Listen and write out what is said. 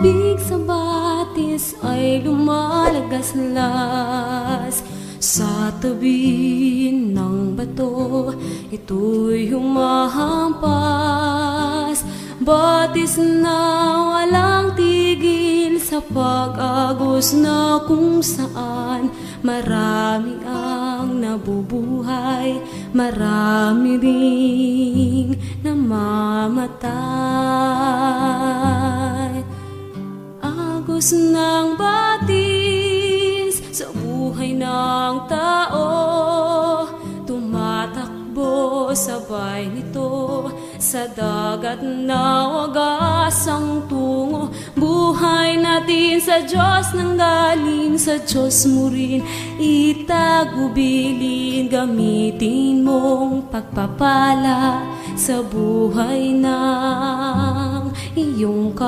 tubig sa batis ay lumalagaslas sa tabi ng bato, ito'y humahampas. Batis na walang tigil sa pag-agos na kung saan marami ang nabubuhay, marami ring namamatay. Agos ng batis sa buhay ng tao, tumatakbo sabay nito sa dagat na wagas ang tungo. Buhay natin sa Diyos nang galing sa Diyos mo rin itagubilin. Gamitin mong pagpapala sa buhay ng iyong